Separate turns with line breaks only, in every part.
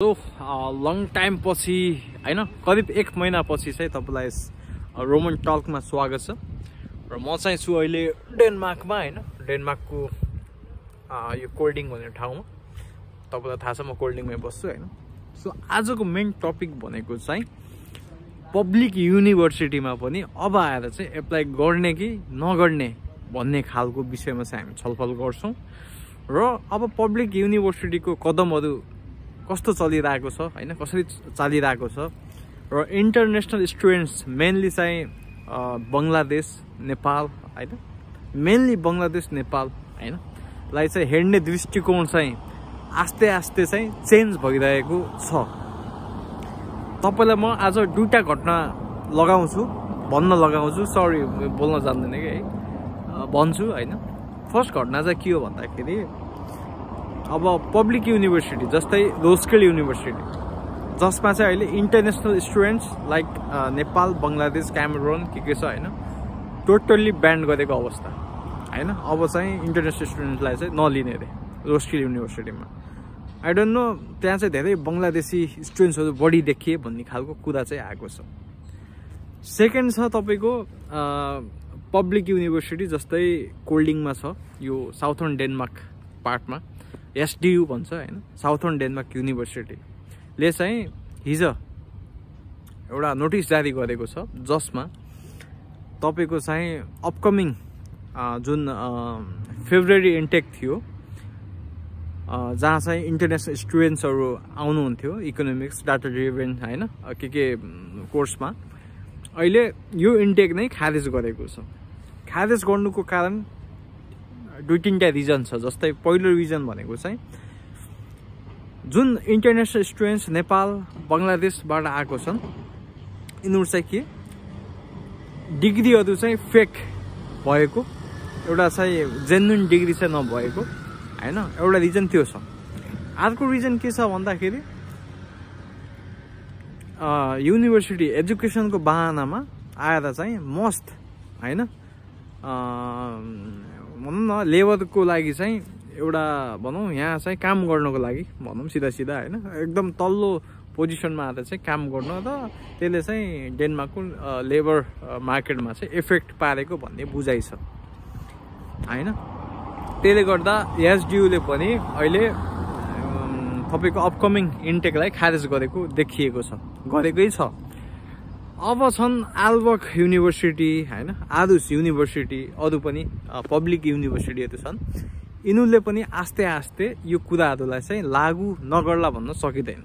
So long time पछि हैन करिब 1 महिना पछि चाहिँ तपाईलाई रोमन टल्कमा स्वागत छ र म चाहिँ छु अहिले डेनमार्कमा हैन डेनमार्कको यो कोल्डिङ भन्ने ठाउँमा तपाईलाई थाहा छ म कोल्डिङमै बस्छु हैन सो आजको मेन टपिक भनेको चाहिँ पब्लिक युनिभर्सिटीमा पनि अब आएर चाहिँ एप्लाई गर्ने कि नगर्ने भन्ने खालको विषयमा चाहिँ हामी छलफल गर्छौं र अब पब्लिक युनिभर्सिटीको कदमहरु कस्तो चलिरहेको छ हैन कसरी चलिरहेको छ र इन्टरनेशनल स्टुडेन्ट्स मेनली चाहिँ बंगलादेश नेपाल हैन मेनली बंगलादेश नेपाल हैन लाई चाहिँ हेर्ने दृष्टिकोण चाहिँ आस्ते आस्ते चाहिँ चेन्ज भइरहेको छ। तपाईलाई म आज दुईटा घटना भन्न लगाउँछु सरी बोल्न जान्दैन के है भन्छु हैन। फर्स्ट घटना चाहिँ के हो भन्दाखेरि अब पब्लिक युनिभर्सिटी जस्तै रोस्केल युनिभर्सिटी जसमा चाहिँ अहिले international students like Nepal Bangladesh Cameroon के छ हैन टोटल्ली ब्यान गरेको अवस्था हैन। अब चाहिँ इन्टरनेशनल स्टुडेन्ट्सलाई चाहिँ नलिने रे रोस्केल युनिभर्सिटीमा। आई डोन्ट नो त्यहाँ चाहिँ धेरै बंगलादेशी स्टुडेन्ट्सहरु बढी देखिए भन्ने खालको कुरा चाहिँ आएको छ। सेकेन्ड छ तपाईको पब्लिक युनिभर्सिटी जस्तै कोल्डिङमा छ यो साउथर्न डेनमार्क पार्टमा एसडीयू भन्छ हैन साउथर्न डेनमार्क युनिभर्सिटी ले चाहिँ हिजो एउटा नोटिस जारी गरेको छ जसमा तपाईको चाहिँ अपकमिङ जुन फेब्रुअरी इन्टेक थियो जहाँ चाहिँ इन्टरनेशनल स्टुडेन्ट्सहरु आउनुहुन्थ्यो इकोनोमिक्स डाटा ड्रिभन हैन के कोर्समा अहिले यो इन्टेक नै खारेज गरेको छ। खारेज गर्नुको कारण दुई तीनटा रिजन छ। जस्तै पहिलो रिजन भनेको चाहिँ जुन इन्टरनेशनल स्टुडेन्ट्स नेपाल बंगलादेशबाट आएको छन् यिनीहरु चाहिँ के डिग्रीहरु चाहिँ फेक भएको एउटा चाहिँ जेन्युइन डिग्री चाहिँ नभएको हैन एउटा रिजन त्यो छ। अर्को रिजन के छ भन्दाखेरि युनिभर्सिटी एजुकेसनको बहानामा आएर चाहिँ मस्त हैन भनौं न लेबरको लागि चाहिँ एउटा भनौं यहाँ चाहिँ काम गर्नको लागि भनौं सिधा सिधा हैन एकदम तल्लो पोजिसनमा आएर चाहिँ काम गर्न र त्यसले चाहिँ डेनमार्कको लेबर मार्केटमा चाहिँ इफेक्ट पारेको भन्ने बुझाइ छ हैन। त्यसले गर्दा एसडीयूले पनि अहिले तपाईको अपकमिङ इन्टेकलाई खारेज गरेको देखिएको छ गरेकै छ। अब छन् आल्बर्ट युनिभर्सिटी हैन आरुस युनिभर्सिटी अरु पनि पब्लिक युनिभर्सिटीहरु छन् यिनीहरुले पनि आस्ते आस्ते यो कुराहरुलाई चाहिँ लागू नगर्ला भन्न सकिदैन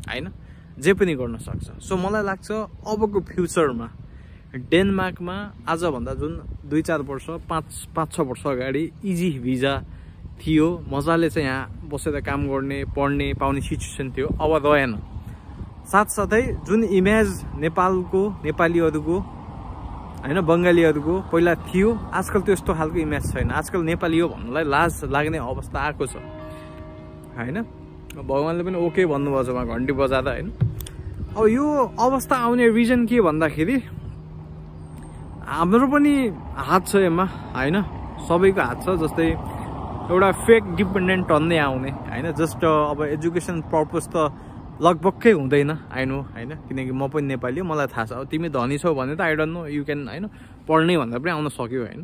हैन जे पनि गर्न सक्छ। सो मलाई लाग्छ अबको फ्युचरमा डेनमार्कमा आज भन्दा जुन 2-4 वर्ष 5-6 वर्ष अगाडि इजी भिजा थियो मजाले चाहिँ यहाँ बसेर काम गर्ने पढ्ने पाउने सिचुएसन थियो अब रहेन। साथसाथै जुन इमेज नेपालको नेपालीहरुको हैन बंगालीहरुको पहिला थियो आजकल त्यस्तो खालको इमेज छैन। आजकल नेपाली हो भन्नलाई लाज लाग्ने अवस्था आएको छ हैन। भगवानले पनि ओके भन्नुभएको छ उहाँ घण्टी बजाएर हैन। अब यो अवस्था आउने रिजन के भन्दाखेरि हाम्रो पनि हात छ यसमा हैन सबैको हात छ। जस्तै एउटा फेक डिपेन्डेन्ट टन्नै आउने हैन जस्ट अब एजुकेसन पर्पस त लगभगकै हुँदैन आई नो हैन किनकि म पनि नेपाली हो मलाई थाहा छ। अब तिमी धनी छौ भने त I don't know you can हैन पढ्ने भन्दा पनि आउन सक्यो हैन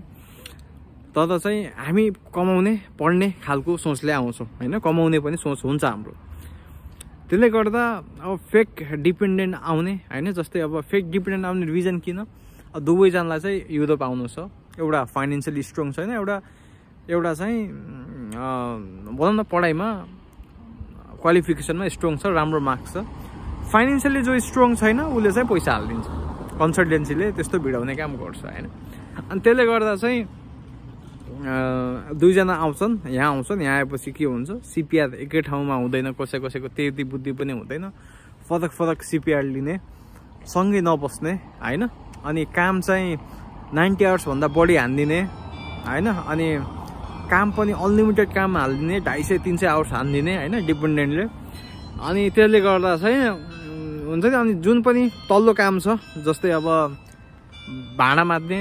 तर चाहिँ हामी कमाउने पढ्ने खालको सोचले आउँछौं हैन कमाउने पनि सोच हुन्छ हाम्रो। त्यसले गर्दा अब फेक डिपेन्डेन्ट आउने हैन जस्तै अब फेक डिपेन्डेन्ट आउने रिजन किन दुवै जनालाई चाहिँ युरोप आउनु छ एउटा फाइनान्शियली स्ट्रङ छैन एउटा चाहिँ भनौं न पढाइमा क्वालिफिकेसनमा स्ट्रङ छ राम्रो मार्क्स छ। फाइनान्शियली जो स्ट्रङ छैन उले चाहिँ पैसा हाल्दिन्छ कन्सल्टेन्सीले त्यस्तो भिडाउने काम गर्छ हैन। अनि त्यसले गर्दा चाहिँ दुई जना आउँछन् यहाँ आएपछि के हुन्छ सीपीआर एकै ठाउँमा हुँदैन कसैको त्यति बुद्धि पनि हुँदैन फरक सीपीआर लिने सँगै नबस्ने हैन अनि काम चाहिँ 90 आवर्स भन्दा बढी हान्दिने हैन अनि काम पनि अनलिमिटेड काम हाल्दिने 250-300 आवर्स हान्दिने हैन डिपेन्डेन्टले। अनि त्यसले गर्दा चाहिँ हुन्छ नि अनि जुन पनि तल्लो काम छ जस्तै अब भाडा मात्ने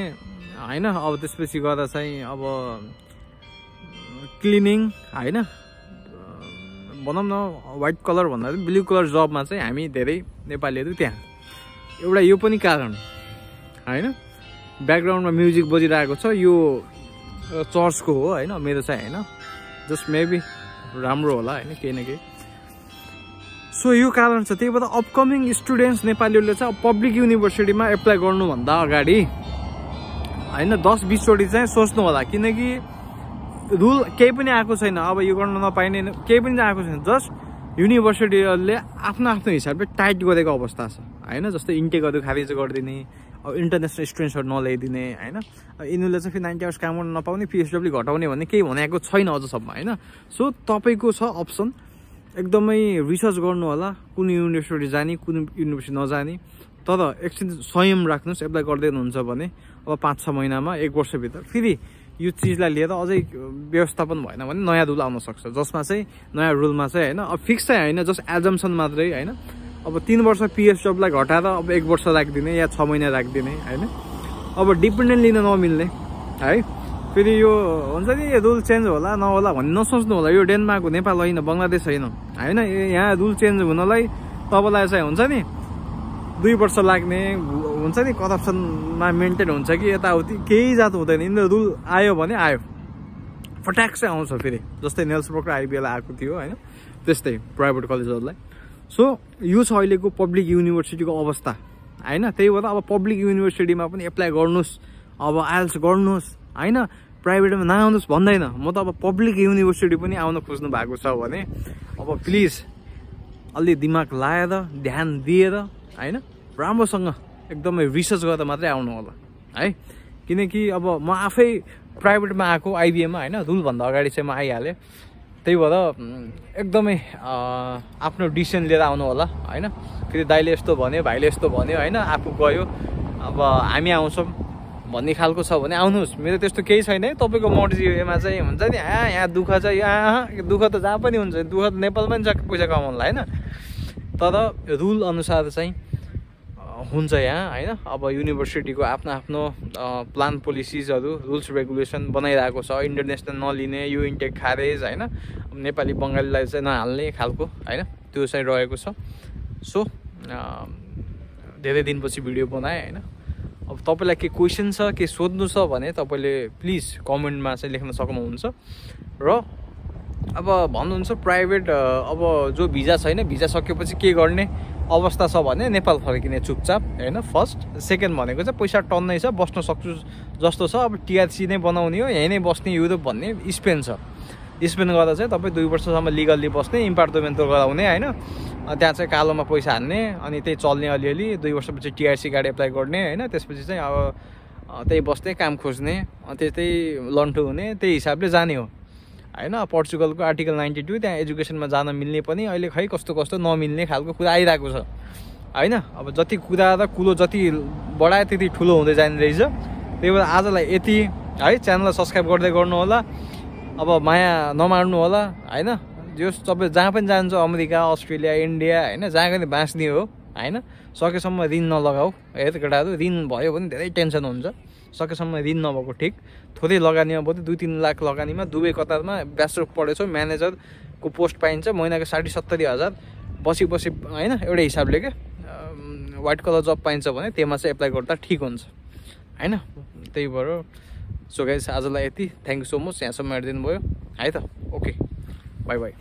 हैन अब त्यसपछि गर्दा चाहिँ अब क्लिनिङ हैन भनौँ न व्हाइट कलर भन्दा चाहिँ ब्लू कलर जबमा चाहिँ हामी धेरै नेपालीहरू त्यहाँ एउटा यो पनि कारण हैन ब्याकग्राउन्डमा म्युजिक बजिरहेको छ यो चर्चको हो हैन मेरो चाहिँ हैन जस्ट मेबी राम्रो होला हैन केही न केही सो यो कारण छ त्यही भएर अपकमिङ स्टुडेन्ट्स नेपालीहरूले चाहिँ पब्लिक युनिभर्सिटीमा एप्लाई गर्नुभन्दा अगाडि हैन 10-20 चोटि चाहिँ सोच्नु होला किनकि रुल केही पनि आएको छैन अब यो गर्न नपाइने केही पनि आएको छैन जस्ट युनिभर्सिटीहरूले आफ्नो आफ्नो हिसाबले टाइट गरेको अवस्था छ हैन जस्तै इन्टेकहरू खारिज गरिदिने अब इन्टरनेसनल स्टुडेन्ट्सहरू नल्याइदिने हैन यिनीहरूले चाहिँ फेरि 90 आवर्स काम गर्न नपाउने पिएचडब्ल्यू घटाउने भन्ने केही भनेको छैन अझसम्म हैन सो तपाईँको छ अप्सन एकदमै रिसर्च गर्नु होला कुन युनिभर्सिटी जाने कुन युनिभर्सिटी नजाने तर एकछिन संयम राख्नुहोस् एप्लाई गर्दै हुनुहुन्छ भने अब 5-6 महिनामा 1 वर्षभित्र फेरि यो चिजलाई लिएर अझै व्यवस्थापन भएन भने नयाँ रुल आउन सक्छ जसमा चाहिँ नयाँ रुलमा चाहिँ हैन अब फिक्स चाहिँ हैन जस्ट एजम्सन मात्रै हैन अब 3 वर्ष पिएचडब्ल्यूलाई घटाएर अब 1 वर्ष राखिदिने या 6 महिना राखिदिने हैन अब डिपेन्डेन्ट लिन नमिल्ने है फेरि यो हुन्छ नि रुल चेन्ज होला नहोला भन्ने नसोच्नु होला यो डेनमार्क हो नेपाल होइन बङ्गलादेश होइन हैन यहाँ रुल चेन्ज हुनलाई तपाईँलाई चाहिँ हुन्छ नि 2 वर्ष लाग्ने हुन्छ नि करप्सनमा मेन्टेन हुन्छ कि यताउति केही जात हुँदैन यिनीहरू रुल आयो भने आयो फट्याक चाहिँ आउँछ फेरि जस्तै नेल्सबर्ग आइबिएल आएको थियो हैन त्यस्तै प्राइभेट कलेजहरूलाई सो यो छ अहिलेको पब्लिक युनिभर्सिटीको अवस्था हैन त्यही भएर अब पब्लिक युनिभर्सिटीमा पनि एप्लाई गर्नुहोस् अब आइएल्स गर्नुहोस् हैन प्राइभेटमा नआउनुहोस् भन्दैन म त अब पब्लिक युनिभर्सिटी पनि आउन खोज्नु भएको छ भने अब प्लिज अलि दिमाग लाएर ध्यान दिएर हैन राम्रोसँग एकदमै रिसर्च गरेर मात्रै आउनु होला है किनकि अब म आफै प्राइभेटमा आएको आइबिएममा हैन रुलभन्दा अगाडि चाहिँ म आइहालेँ त्यही भएर एकदमै आफ्नो डिसिसन लिएर आउनु होला हैन फेरि दाइले यस्तो भन्यो भाइले यस्तो भन्यो हैन आफू गयो अब हामी आउँछौँ भन्ने खालको छ भने आउनुहोस् मेरो त्यस्तो केही छैन है तपाईँको मर्जीमा चाहिँ हुन्छ नि यहाँ दुःख छ दुःख त जहाँ पनि हुन्छ दुःख त नेपालमा पनि छ पैसा कमाउनुलाई हैन तर रुल अनुसार चाहिँ हुन्छ यहाँ हैन अब युनिभर्सिटीको आफ्नो आफ्नो प्लान पोलिसिजहरू रुल्स रेगुलेसन बनाइरहेको छ इन्टरनेसनल नलिने यो इन्टेक खारेज हैन नेपाली बङ्गालीलाई चाहिँ नहाल्ने खालको हैन त्यो चाहिँ रहेको छ सो धेरै दिनपछि भिडियो बनाएँ हैन अब तपाईँलाई के क्वेसन छ के सोध्नु छ भने तपाईँले प्लिज कमेन्टमा चाहिँ लेख्न सक्नुहुन्छ र अब भन्नुहुन्छ प्राइभेट अब जो भिजा छैन भिजा सकेपछि के गर्ने अवस्था छ भने नेपाल फर्किने चुपचाप हैन फर्स्ट सेकेन्ड भनेको चाहिँ पैसा टन्नै छ बस्न सक्छु जस्तो छ अब टिआरसी नै बनाउने हो यहीँ नै बस्ने युरोप भन्ने स्पेन छ स्पेन गर्दा चाहिँ तपाईँ 2 वर्षसम्म लिगल्ली बस्ने इम्पार्टमेन्टो गराउने हैन त्यहाँ चाहिँ कालोमा पैसा हान्ने अनि त्यही चल्ने अलिअलि 2 वर्षपछि टिआरसी कार्ड एप्लाई गर्ने हैन त्यसपछि चाहिँ अब त्यही बस्ने काम खोज्ने त्यही लन्ठो हुने त्यही हिसाबले जाने हो हैन पोर्चुगलको आर्टिकल 92 त्यहाँ एजुकेसनमा जान मिल्ने पनि अहिले खै कस्तो कस्तो नमिल्ने खालको कुरा आइरहेको छ हैन अब जति कुरा र कुलो जति बढाए त्यति ठुलो हुँदै जाने रहेछ त्यही भएर आजलाई यति है च्यानललाई सब्स्क्राइब गर्दै गर्नु होला अब माया नमार्नु होला हैन जो तपाईँ जहाँ पनि जान्छ अमेरिका अस्ट्रेलिया इन्डिया हैन जहाँ पनि बाँच्ने हो हैन सकेसम्म ऋण नलगाऊ हेर केटाहरू ऋण भयो भने धेरै टेन्सन हुन्छ सकेसम्म ऋण नभएको ठिक थोरै लगानीमा भयो 2-3 लाख लगानीमा दुबई कतारमा ब्याचलर पढेछौ म्यानेजरको पोस्ट पाइन्छ महिनाको 60-70 हजार बसी हैन एउटा हिसाबले के व्हाइट कलर जब पाइन्छ भने त्यसमा चाहिँ एप्लाई गर्दा ठिक हुन्छ हैन त्यही भएर सो गाइस आजलाई यति थ्याङ्क यू सो मच यहाँसम्म हेरिदिनु भयो है त ओके बाई बाई